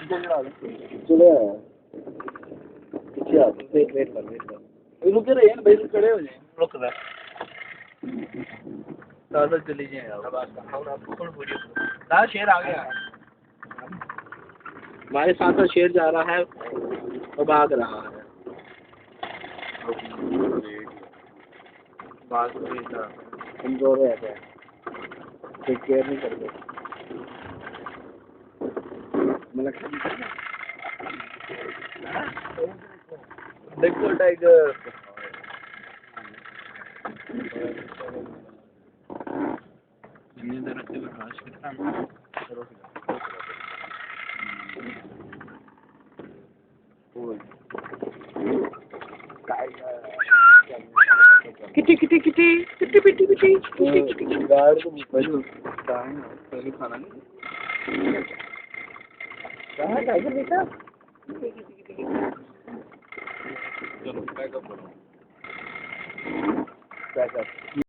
चलो पीछे आ वेट कर रुक रहे हैं भाई खड़े हो जाए रुक रहा दादा चली जाए अब फुल वीडियो दादा शेर आ गया हमारे साथ तो शेर जा रहा है और भाग रहा है कमजोर है क्या टेक केयर नहीं करते देखो tiger kitty kitty kitty kitty kitty kitty kitty guard को पहले खाना नहीं कहाँ टाइगर बेटा चलो बैकअप करो बैकअप